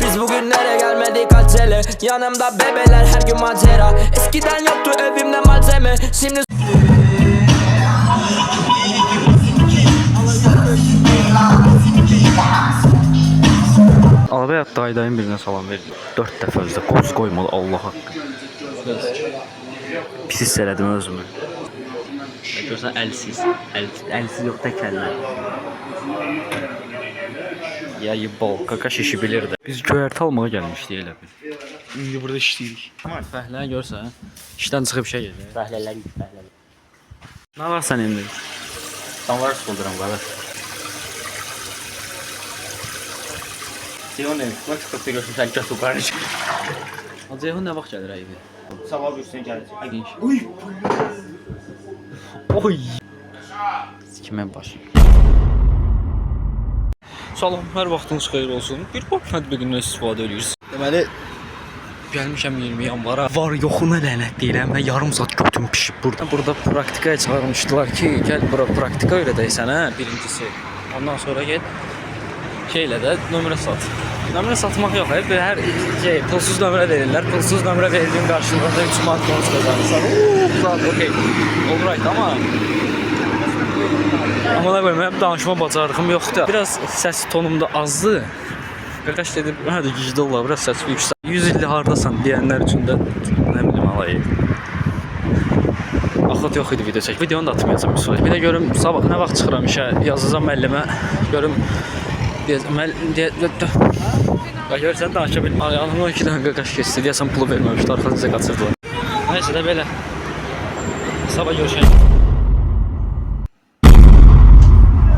Biz bugünlere gelmedik acele. Yanımda bebeler her gün macera. Eskiden yoktu evimde malzeme. Şimdi Arabaya dayı birine salam verdi. 4 dəfə özdə qoz qoymalı Allah haqqı. Pis hiss elədim özümü. Görsən əlsiz. Əlsiz yox tək əllə. Ya yibal kaka şişi bilirdi. Biz göyərti almağa gəlmişdik elə bil. İndi burada işləyirik. Fəhlə görsən, işdən çıxıb şey gedir. Fəhlələr. Nə var sən indi? Sanlar solduram qardaş. Ceyhun bak köpək görsün sən götür qardaş. Ceyhun nə vaxt gəlir ayıbı? Sabah görsən gələcək. Genç. Oy. Sikimə baş. Salam, hər vaxtınız xeyir olsun. Bir pop tətbiqindən istifadə edirsiniz. Deməli, gəlmişəm 20 yanvara. Var yoxuna lənət deyirəm və yarım saat götüm pişib burada. Burada praktikaya çağırmışdılar ki, gəl bura praktika öyrədək sənə birincisi. Ondan sonra get şeylə də nömrə sat. Nömrə satmaq yox, hər şey pulsuz nömrə verirlər. Pulsuz nömrə verdiyin qarşılığında 3 manat bonus qazanırsan. Zat, okey. All right, amma da qoymayım, danışma bacarığım yoxdur. Biraz səs tonum da azdır. Qardaş dedi, hadi gizli ola, biraz səs yüksək. 100 illi hardasan deyənlər üçün də nə bilim alayı. Axıt yox idi video çək. Videonu da atmayacağım bir sonra. Bir də görüm sabah nə vaxt çıxıram işə, yazacağam müəllimə. Görüm görsən danışa bilməm. Ayağımdan 2 dənə qaqaş keçdi. Deyəsən pulu verməmişdi, arxasınca qaçırdılar. Nəysə də belə. Sabah görüşək.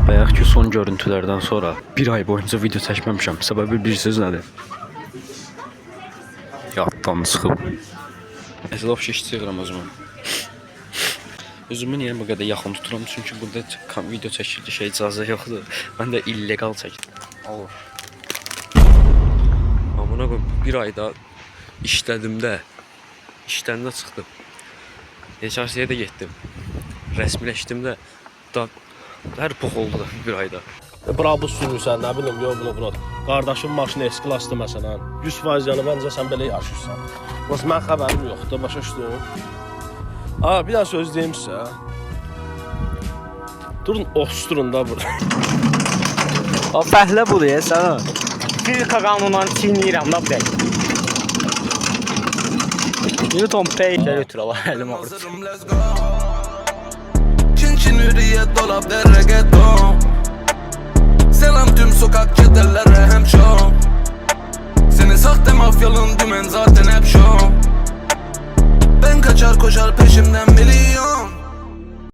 Bayaq ki son görüntülərdən sonra bir ay boyunca video çəkməmişəm. Səbəbi bilirsiniz nədir? Yaddan çıxıb. Əsəl ofşiş çığıram özümü. Özümü niyə bu qədər yaxın tuturam? Çünki burada video çəkildi şey icazə yoxdur. Mən də illegal çəkdim. Allah. Amına qoyum, bir ayda işlədimdə, işləndə çıxdım. HRC-yə də getdim. Rəsmiləşdim də hər pox oldu da bir ayda. Brabus sürürsən, nə bilim, yox bunu. Qardaşım maşını S-klassdır məsələn. 100% yəni məncə sən belə yaşayırsan. Bəs mən xəbərim yoxdur, başa düşdün? Bir daha söz deyim sizə. Durun, osturun da burada. Fəhlə budur ya sənə. Fizika qanunundan çiğnəyirəm da bu dəqiq. Newton Pay. Götür Allah əlim ağrıdı. Çin hürriyet dolap der reggaeton. Selam tüm sokak çetelere hem şov. Senin sahte mafyalın dümen zaten hep şov. Ben kaçar koşar peşimden biri